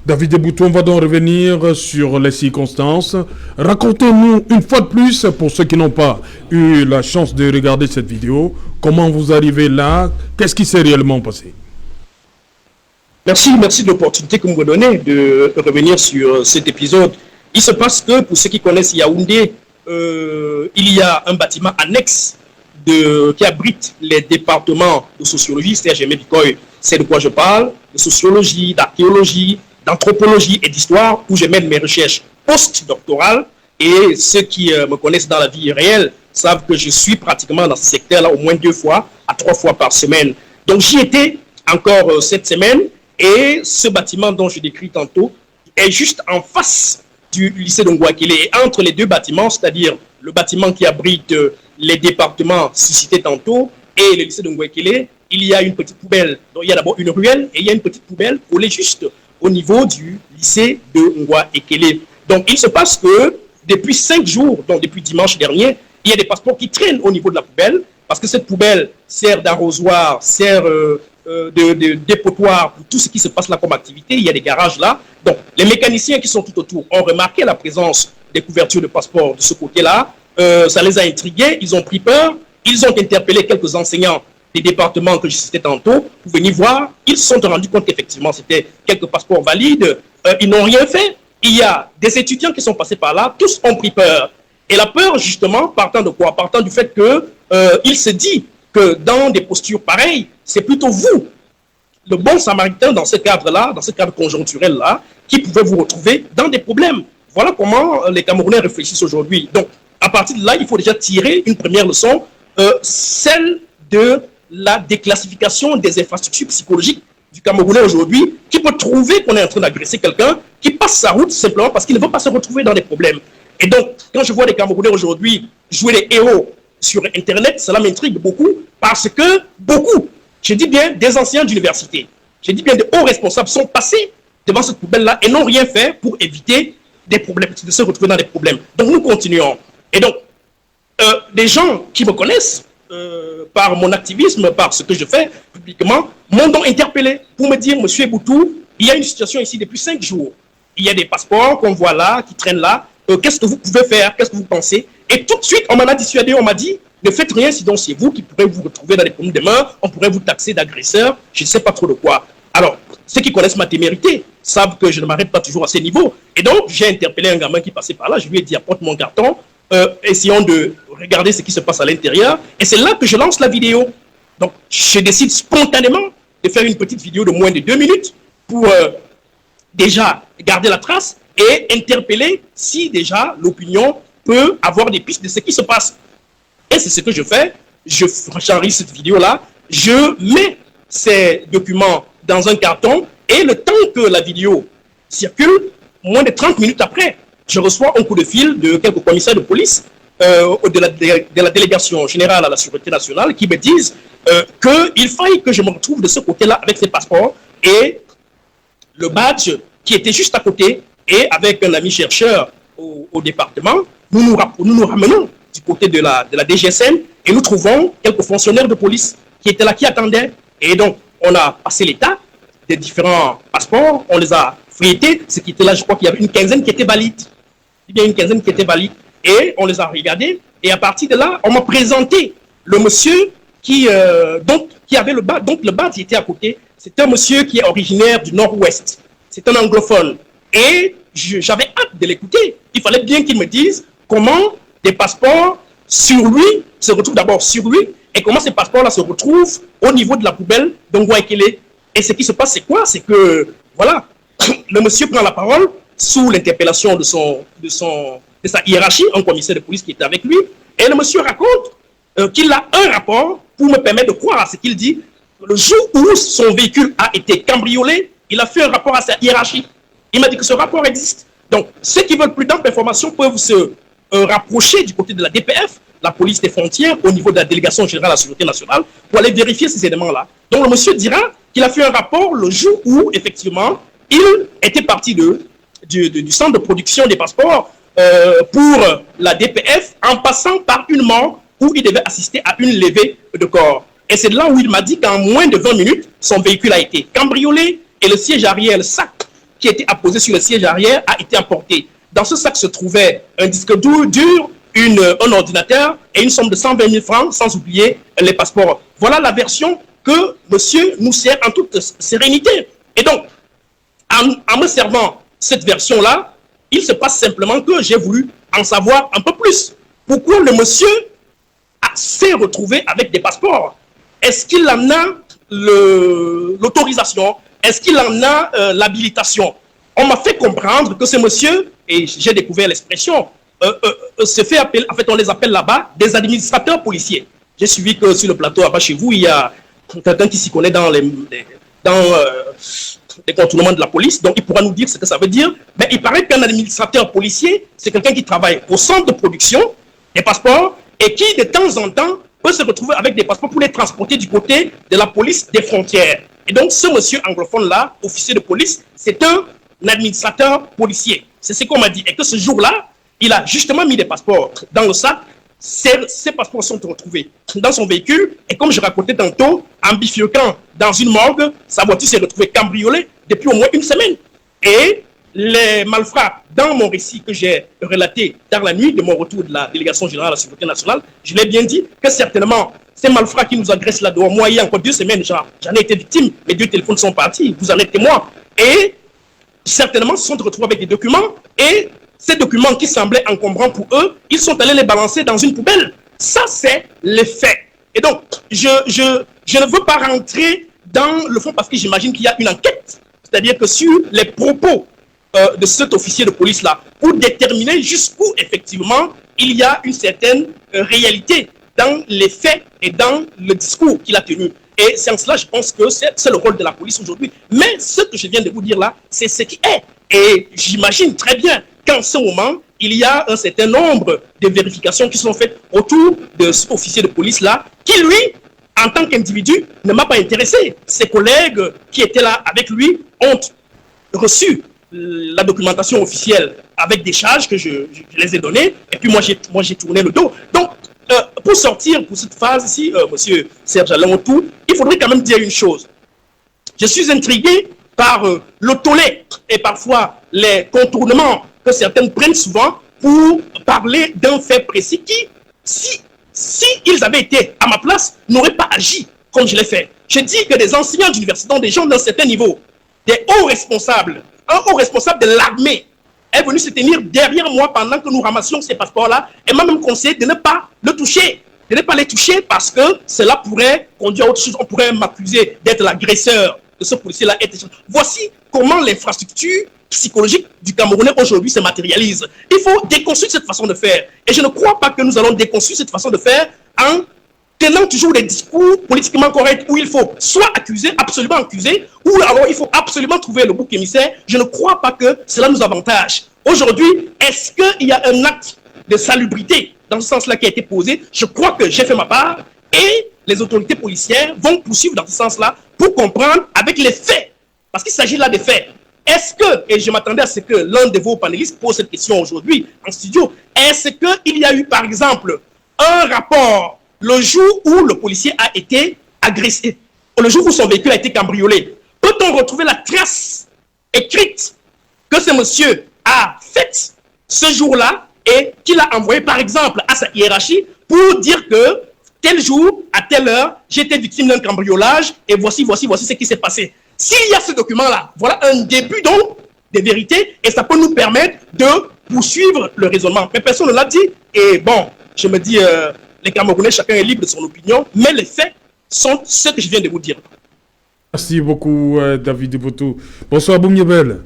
David Eboutou, on va donc revenir sur les circonstances. Racontez-nous une fois de plus, pour ceux qui n'ont pas eu la chance de regarder cette vidéo, comment vous arrivez là, qu'est-ce qui s'est réellement passé?
Merci de l'opportunité que vous me donnez de revenir sur cet épisode. Il se passe que, pour ceux qui connaissent Yaoundé, il y a un bâtiment annexe qui abrite les départements de sociologie, c'est-à-dire Bikoy, c'est de quoi je parle, de sociologie, d'archéologie, d'anthropologie et d'histoire, où je mène mes recherches post-doctorales. Et ceux qui me connaissent dans la vie réelle savent que je suis pratiquement dans ce secteur-là au moins 2 fois à 3 fois par semaine. Donc j'y étais encore cette semaine et ce bâtiment dont je décris tantôt est juste en face du lycée de Ngouakele. Et entre les deux bâtiments, c'est-à-dire le bâtiment qui abrite les départements cités tantôt et le lycée de Ngouakele, il y a une petite poubelle. Donc il y a d'abord une ruelle et il y a une petite poubelle collée juste au niveau du lycée de Ngouakele. Donc il se passe que depuis 5 jours, donc depuis dimanche dernier, il y a des passeports qui traînent au niveau de la poubelle parce que cette poubelle sert d'arrosoir, sert de dépotoir pour tout ce qui se passe là comme activité. Il y a des garages là. Donc les mécaniciens qui sont tout autour ont remarqué la présence des couvertures de passeports de ce côté-là. Ça les a intrigués, ils ont pris peur, ils ont interpellé quelques enseignants des départements que je citais tantôt pour venir voir. Ils se sont rendus compte qu'effectivement c'était quelques passeports valides. Ils n'ont rien fait. Il y a des étudiants qui sont passés par là, tous ont pris peur. Et la peur, justement, partant de quoi? Partant du fait que il se dit que dans des postures pareilles, c'est plutôt vous, le bon samaritain dans ce cadre-là, dans ce cadre conjoncturel-là, qui pouvez vous retrouver dans des problèmes. Voilà comment les Camerounais réfléchissent aujourd'hui. Donc, à partir de là, il faut déjà tirer une première leçon, celle de la déclassification des infrastructures psychologiques du Camerounais aujourd'hui, qui peut trouver qu'on est en train d'agresser quelqu'un, qui passe sa route simplement parce qu'il ne veut pas se retrouver dans des problèmes. Et donc, quand je vois des Camerounais aujourd'hui jouer les héros sur Internet, cela m'intrigue beaucoup, parce que beaucoup, je dis bien des anciens d'université, je dis bien des hauts responsables sont passés devant cette poubelle-là et n'ont rien fait pour éviter des problèmes, de se retrouver dans des problèmes. Donc, nous continuons. Et donc, des gens qui me connaissent, par mon activisme, par ce que je fais publiquement, m'ont donc interpellé pour me dire, Monsieur Eboutou, il y a une situation ici depuis 5 jours. Il y a des passeports qu'on voit là, qui traînent là. Qu'est-ce que vous pouvez faire? Qu'est-ce que vous pensez? Et tout de suite, on m'en a dissuadé, on m'a dit, ne faites rien, sinon c'est vous qui pourrez vous retrouver dans les problèmes demain, on pourrait vous taxer d'agresseur, je ne sais pas trop de quoi. Alors, ceux qui connaissent ma témérité savent que je ne m'arrête pas toujours à ces niveaux. Et donc, j'ai interpellé un gamin qui passait par là, je lui ai dit, apporte mon carton, essayons de regarder ce qui se passe à l'intérieur. Et c'est là que je lance la vidéo. Donc, je décide spontanément de faire une petite vidéo de moins de 2 minutes pour déjà garder la trace et interpeller si déjà l'opinion peut avoir des pistes de ce qui se passe. Et c'est ce que je fais. J'enregistre cette vidéo-là, je mets ces documents dans un carton et le temps que la vidéo circule, moins de 30 minutes après, je reçois un coup de fil de quelques commissaires de police de la délégation générale à la sûreté nationale qui me disent qu'il faille que je me retrouve de ce côté-là avec ces passeports et le badge qui était juste à côté. Et avec un ami chercheur au département, nous nous ramenons du côté de la DGSN et nous trouvons quelques fonctionnaires de police qui étaient là, qui attendaient. Et donc, on a passé l'état des différents passeports, on les a feuilletés. Ce qui était là, je crois qu'il y avait une quinzaine qui était valide. Il y a une quinzaine qui était valide. Et on les a regardés. Et à partir de là, on m'a présenté le monsieur qui avait le badge. Donc, le badge était à côté. C'est un monsieur qui est originaire du Nord-Ouest. C'est un anglophone. Et j'avais hâte de l'écouter. Il fallait bien qu'il me dise comment des passeports sur lui se retrouvent d'abord sur lui et comment ces passeports-là se retrouvent au niveau de la poubelle de Ngouaekele. Et ce qui se passe, c'est quoi? C'est que, voilà, le monsieur prend la parole sous l'interpellation de sa hiérarchie, un commissaire de police qui était avec lui, et le monsieur raconte qu'il a un rapport pour me permettre de croire à ce qu'il dit. Le jour où son véhicule a été cambriolé, il a fait un rapport à sa hiérarchie. Il m'a dit que ce rapport existe. Donc, ceux qui veulent plus d'informations peuvent se rapprocher du côté de la DPF, la police des frontières, au niveau de la délégation générale à la sécurité nationale, pour aller vérifier ces éléments-là. Donc, le monsieur dira qu'il a fait un rapport le jour où, effectivement, il était parti du centre de production des passeports pour la DPF en passant par une morgue où il devait assister à une levée de corps. Et c'est là où il m'a dit qu'en moins de 20 minutes, son véhicule a été cambriolé et le siège arrière, le sac qui était apposé sur le siège arrière a été emporté. Dans ce sac se trouvait un disque dur, un ordinateur et une somme de 120 000 francs, sans oublier les passeports. Voilà la version que monsieur nous sert en toute sérénité. Et donc, en me servant cette version-là, il se passe simplement que j'ai voulu en savoir un peu plus. Pourquoi le monsieur s'est retrouvé avec des passeports? Est-ce qu'il en a l'autorisation? Est-ce qu'il en a l'habilitation? On m'a fait comprendre que ce monsieur, et j'ai découvert l'expression, se fait appeler, en fait on les appelle là-bas des administrateurs policiers. J'ai suivi que sur le plateau là-bas chez vous, il y a quelqu'un qui s'y connaît dans les contournements de la police, donc il pourra nous dire ce que ça veut dire. Mais il paraît qu'un administrateur policier, c'est quelqu'un qui travaille au centre de production des passeports et qui de temps en temps peut se retrouver avec des passeports pour les transporter du côté de la police des frontières. Et donc ce monsieur anglophone-là, officier de police, c'est un administrateur policier. C'est ce qu'on m'a dit. Et que ce jour-là, il a justement mis des passeports dans le sac. Ces passeports sont retrouvés dans son véhicule. Et comme je racontais tantôt, en bifurquant dans une morgue, sa voiture s'est retrouvée cambriolée depuis au moins une semaine. Et les malfrats, dans mon récit que j'ai relaté dans la nuit de mon retour de la délégation générale à la sécurité nationale, je l'ai bien dit que certainement, ces malfrats qui nous agressent là-dedans, moi, il y a encore 2 semaines, j'en ai été victime, mes 2 téléphones sont partis, vous en êtes témoin. Et certainement, se sont retrouvés avec des documents, et ces documents qui semblaient encombrants pour eux, ils sont allés les balancer dans une poubelle. Ça, c'est les faits. Et donc, je ne veux pas rentrer dans le fond parce que j'imagine qu'il y a une enquête, c'est-à-dire que sur les propos de cet officier de police-là, pour déterminer jusqu'où, effectivement, il y a une certaine réalité dans les faits et dans le discours qu'il a tenu. Et c'est en cela, je pense que c'est le rôle de la police aujourd'hui. Mais ce que je viens de vous dire là, c'est ce qui est. Et j'imagine très bien qu'en ce moment, il y a un certain nombre de vérifications qui sont faites autour de cet officier de police-là, qui lui, en tant qu'individu, ne m'a pas intéressé. Ses collègues qui étaient là avec lui ont reçu la documentation officielle avec des charges que je les ai données, et puis moi j'ai tourné le dos. Donc, pour sortir pour cette phase ici, monsieur Serge Alain Otou, il faudrait quand même dire une chose. Je suis intrigué par le tollé et parfois les contournements que certains prennent souvent pour parler d'un fait précis qui, si ils avaient été à ma place, n'auraient pas agi comme je l'ai fait. Je dis que des enseignants d'université, des gens d'un certain niveau, des hauts responsables, un haut responsable de l'armée est venu se tenir derrière moi pendant que nous ramassions ces passeports-là et m'a même conseillé de ne pas le toucher, de ne pas les toucher parce que cela pourrait conduire à autre chose. On pourrait m'accuser d'être l'agresseur de ce policier-là. Voici comment l'infrastructure psychologique du Camerounais aujourd'hui se matérialise. Il faut déconstruire cette façon de faire. Et je ne crois pas que nous allons déconstruire cette façon de faire en tenant toujours des discours politiquement corrects où il faut soit accuser, absolument accuser, ou alors il faut absolument trouver le bouc émissaire. Je ne crois pas que cela nous avantage. Aujourd'hui, est-ce qu'il y a un acte de salubrité dans ce sens-là qui a été posé. Je crois que j'ai fait ma part et les autorités policières vont poursuivre dans ce sens-là pour comprendre avec les faits. Parce qu'il s'agit là des faits. Est-ce que, et je m'attendais à ce que l'un de vos panélistes pose cette question aujourd'hui en studio, est-ce qu'il y a eu par exemple un rapport le jour où le policier a été agressé, le jour où son véhicule a été cambriolé? Peut-on retrouver la trace écrite que ce monsieur a faite ce jour-là et qu'il a envoyé par exemple à sa hiérarchie pour dire que tel jour, à telle heure, j'étais victime d'un cambriolage et voici ce qui s'est passé. S'il y a ce document-là, voilà un début donc des vérités et ça peut nous permettre de poursuivre le raisonnement. Mais personne ne l'a dit et bon, je me dis, les Camerounais, chacun est libre de son opinion, mais les faits sont ce que je viens de vous dire.
Merci beaucoup, David Deboto. Bonsoir, Boumyebel.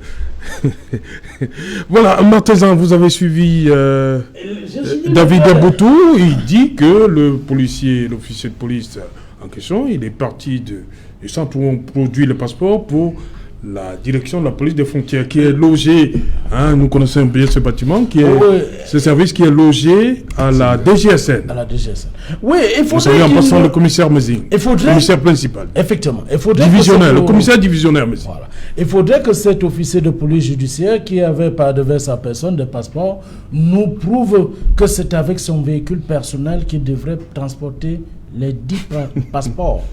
Voilà, Martezan, vous avez suivi David Deboto. Il dit que l'officier de police en question, il est parti du centre où on produit le passeport pour la direction de la police des frontières qui est logée, nous connaissons bien ce bâtiment, ce service qui est logé à la DGSN. À la DGSN.
Oui, il faudrait.
Vous savez, en passant le commissaire Mézing, le commissaire principal.
Effectivement.
Le commissaire divisionnaire Mézing.
Voilà. Il faudrait que cet officier de police judiciaire qui avait par devers sa personne de passeport nous prouve que c'est avec son véhicule personnel qu'il devrait transporter les 10 passeports.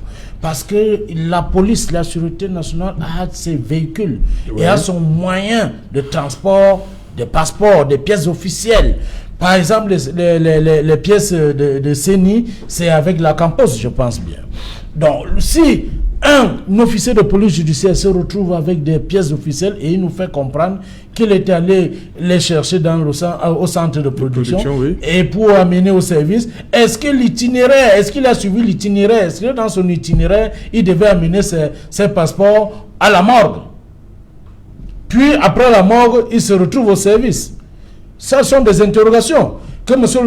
Parce que la police, la sûreté nationale a ses véhicules et a son moyen de transport des passeports, des pièces officielles. Par exemple, les pièces de CENI, c'est avec la Campos, je pense bien. Donc, si un officier de police judiciaire se retrouve avec des pièces officielles et il nous fait comprendre qu'il est allé les chercher au centre de production et pour amener au service, est-ce qu'il a suivi l'itinéraire? Est-ce que dans son itinéraire, il devait amener ses passeports à la morgue? Puis après la morgue, il se retrouve au service. Ce sont des interrogations que monsieur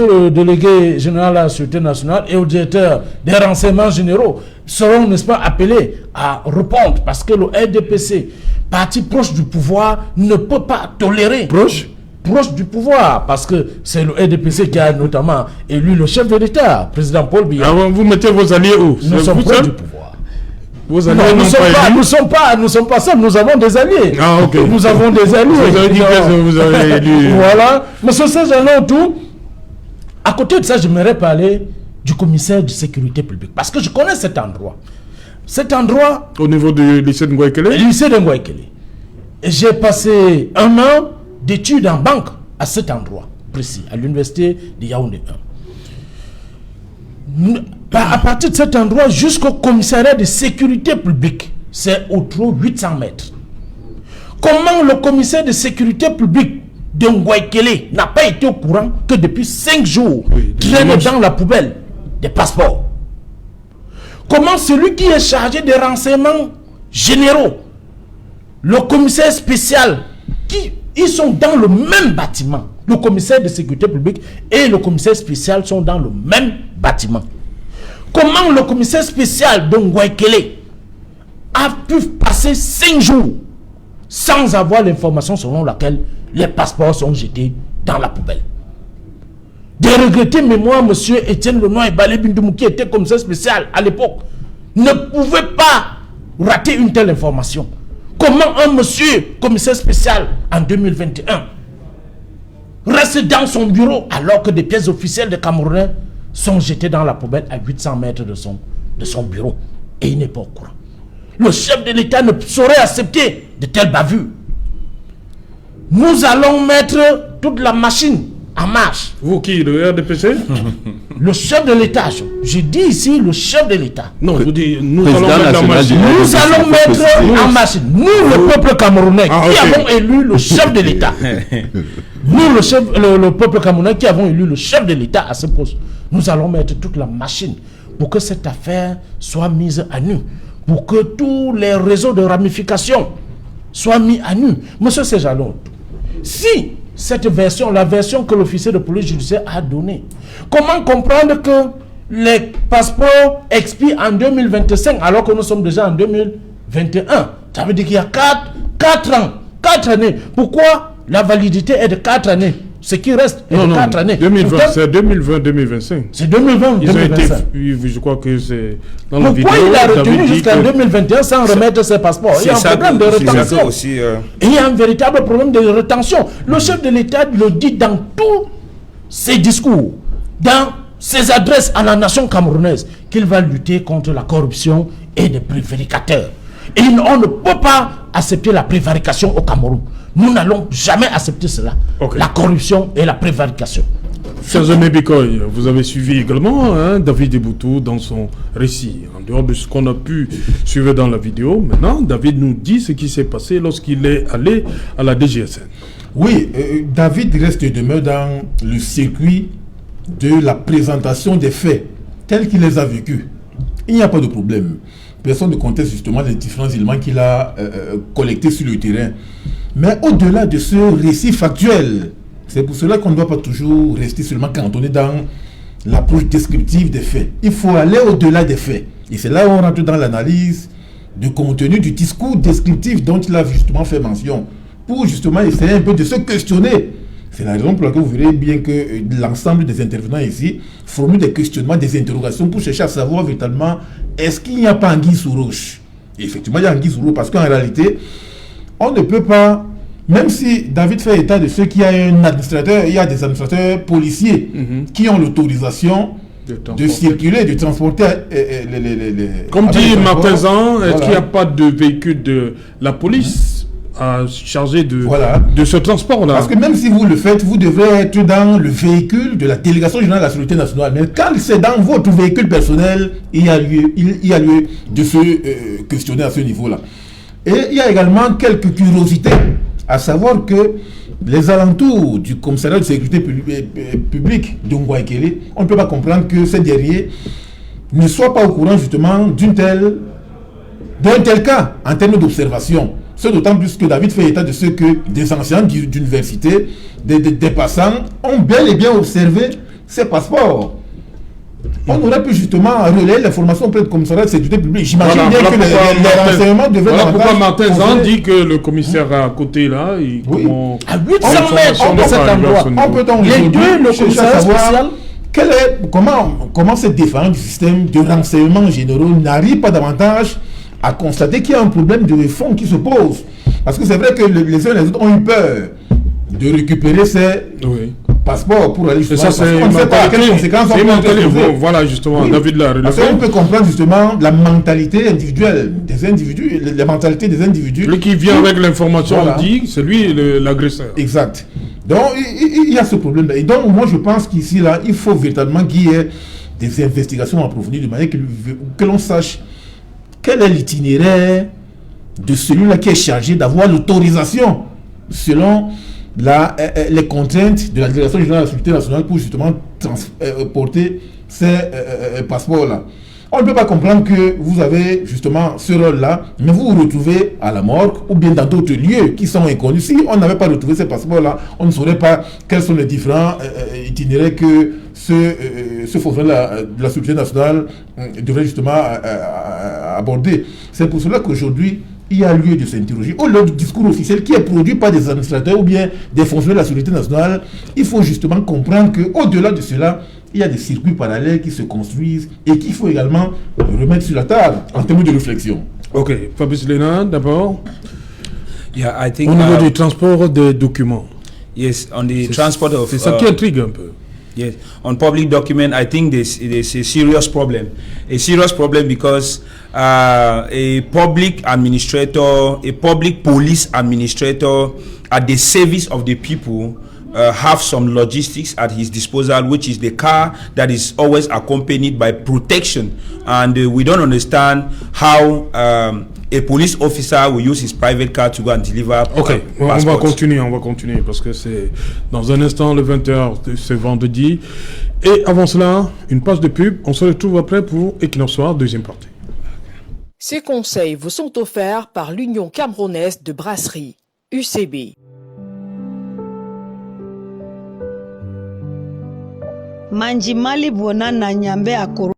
le délégué général de la Sûreté nationale et au directeur des renseignements généraux seront, n'est-ce pas, appelés à répondre parce que le RDPC, parti proche du pouvoir, ne peut pas tolérer. Proche du pouvoir, parce que c'est le RDPC qui a notamment élu le chef de l'État, président Paul Biya.
Alors vous mettez vos alliés où?
Nous sommes proches du pouvoir.
Vos alliés
nous ne sommes pas seuls, nous avons des alliés.
Ah, ok.
Nous avons des alliés.
Vous avez dit que vous avez élu.
Voilà. Monsieur Serge tout. À côté de ça, j'aimerais parler du commissaire de sécurité publique. Parce que je connais cet endroit. Cet endroit...
Au niveau du lycée de Ngouaïkele?
Lycée de Ngouaïkele. Et j'ai passé 1 an d'études en banque à cet endroit précis, à l'université de Yaoundé 1. À partir de cet endroit jusqu'au commissariat de sécurité publique, c'est au trop 800 mètres. Comment le commissaire de sécurité publique de Ngouaïkele n'a pas été au courant que depuis 5 jours, traîne dans la poubelle des passeports? Comment celui qui est chargé des renseignements généraux, le commissaire spécial, ils sont dans le même bâtiment. Le commissaire de sécurité publique et le commissaire spécial sont dans le même bâtiment. Comment le commissaire spécial de Ngouaïkele a pu passer 5 jours sans avoir l'information selon laquelle les passeports sont jetés dans la poubelle? Des regrettés mémoires, M. Étienne Lenoir et Balé Bindoumou, qui était commissaire spécial à l'époque, ne pouvaient pas rater une telle information. Comment un monsieur commissaire spécial en 2021 reste dans son bureau alors que des pièces officielles de Camerounais sont jetées dans la poubelle à 800 mètres de son bureau et il n'est pas au courant? Le chef de l'État ne saurait accepter de telles bavures. Nous allons mettre toute la machine en marche.
Vous qui, le RDPC?
Le chef de l'État. Je dis ici le chef de l'État.
Non, je dis nous allons mettre en machine.
Nous allons mettre en machine. Nous, le peuple camerounais, qui avons élu le chef de l'État. Nous, le peuple camerounais, qui avons élu le chef de l'État à ce poste. Nous allons mettre toute la machine pour que cette affaire soit mise à nu. Pour que tous les réseaux de ramification soient mis à nu. Monsieur Sejalon, si cette version, la version que l'officier de police judiciaire a donnée, comment comprendre que les passeports expirent en 2025 alors que nous sommes déjà en 2021? Ça veut dire qu'il y a 4 ans, 4 années. Pourquoi la validité est de 4 années Ce qui reste est
Non,
de
non,
4 années.
2020,
Pourtant,
c'est 2020-2025.
c'est 2020,
Ils ont été,
2025.
je crois que c'est dans la vidéo.
Pourquoi il a retenu
David dit
jusqu'en
que-
2021 sans remettre ses passeports? Il y a un problème de rétention.
aussi.
Il y a un véritable problème de rétention. Le chef de l'État le dit dans tous ses discours, dans ses adresses à la nation camerounaise, qu'il va lutter contre la corruption et les prévaricateurs. Et on ne peut pas accepter la prévarication au Cameroun. Nous n'allons jamais accepter cela.
Ok.
La corruption et la prévarication.
Chers amis Bikoy, vous avez suivi également David Eboutou dans son récit. En dehors de ce qu'on a pu suivre dans la vidéo, maintenant, David nous dit ce qui s'est passé lorsqu'il est allé à la DGSN.
Oui, David reste et demeure dans le circuit de la présentation des faits tels qu'il les a vécus. Il n'y a pas de problème. Personne ne conteste justement les différents éléments qu'il a collectés sur le terrain. Mais au-delà de ce récit factuel, c'est pour cela qu'on ne doit pas toujours rester seulement cantonné dans l'approche descriptive des faits. Il faut aller au-delà des faits. Et c'est là où on rentre dans l'analyse du contenu du discours descriptif dont il a justement fait mention, pour justement essayer un peu de se questionner. C'est la raison pour laquelle vous verrez bien que l'ensemble des intervenants ici formulent des questionnements, des interrogations pour chercher à savoir véritablement est-ce qu'il n'y a pas anguille sous roche. Et effectivement, il y a anguille sous roche parce qu'en réalité, on ne peut pas, même si David fait état de ce qu'il y a un administrateur, il y a des administrateurs policiers qui ont l'autorisation de circuler, de transporter
Comme
avec
dit
les
Martin
transports.
Zan, est-ce
Voilà.
qu'il n'y a pas de véhicule de la police à charger de,
Voilà.
de ce transport-là?
Parce que même si vous le faites, vous devrez être dans le véhicule de la délégation générale de la sécurité nationale. Mais quand c'est dans votre véhicule personnel, il y a lieu de se questionner à ce niveau-là. Et il y a également quelques curiosités, à savoir que les alentours du commissariat de sécurité publique de Ngouaikele, on ne peut pas comprendre que ces derniers ne soient pas au courant justement d'un tel cas en termes d'observation. C'est d'autant plus que David fait état de ce que des enseignants d'université, des passants, ont bel et bien observé ces passeports. On aurait pu justement relayer l'information auprès du commissariat de sécurité publique. J'imagine bien que les renseignements devaient...
Voilà pourquoi
davantage
Martin Zan
poser-
dit que le commissariat à côté là, il
Oui.
comment...
À 800
L'information
mètres de
n'est
cet
pas arrivée à
endroit.
ce niveau.
On peut donc
Les
aujourd'hui
deux, le
chercher à
commissariat
savoir
spécial.
comment cette défense du système de renseignement généraux n'arrive pas davantage à constater qu'il y a un problème de fond qui se pose. Parce que c'est vrai que les uns et les autres ont eu peur de récupérer ces
Oui.
passeports pour aller
Et
justement...
ça,
parce
c'est
qu'on ne sait pas à quelles conséquences on peut se trouver.
Voilà, justement,
Oui.
David l'a
Parce
relevé.
qu'on peut comprendre justement la mentalité individuelle des individus, la mentalité des individus.
Celui qui vient avec l'information,
Voilà.
on dit, c'est lui l'agresseur.
Exact. Donc, il y a ce problème-là. Et donc, moi, je pense qu'ici, là, il faut véritablement qu'il y ait des investigations approfondies de manière que l'on sache quel est l'itinéraire de celui-là qui est chargé d'avoir l'autorisation selon les contraintes de la Délégation générale de la sécurité nationale pour justement porter ces passeports-là. On ne peut pas comprendre que vous avez justement ce rôle-là, mais vous vous retrouvez à la morgue ou bien dans d'autres lieux qui sont inconnus. Si on n'avait pas retrouvé ces passeports-là, on ne saurait pas quels sont les différents itinéraires que ce fonctionnaire de la sécurité nationale devrait justement aborder. C'est pour cela qu'aujourd'hui, il y a lieu de s'interroger. Au-delà du discours officiel qui est produit par des administrateurs ou bien des fonctionnaires de la sécurité nationale, il faut justement comprendre qu'au-delà de cela, il y a des circuits parallèles qui se construisent et qu'il faut également remettre sur la table en termes de réflexion.
Ok, Fabrice Léna, d'abord.
Yeah, I think
Au niveau du transport des documents.
yes, on the transport of
C'est ça qui intrigue un peu.
yes, on public document, I think there's a serious problem. A serious problem because a public administrator, a public police administrator at the service of the people have some logistics at his disposal, which is the car that is always accompanied by protection. And we don't understand how a police officer will use his private car to go and deliver
Ok, on va
passports.
continuer parce que c'est dans un instant le 20h de ce vendredi. Et avant cela, une page de pub. On se retrouve après pour Equinox Soir, deuxième partie.
Ces conseils vous sont offerts par l'Union camerounaise de brasserie, UCB.
Manjimali bona na nyambe akoro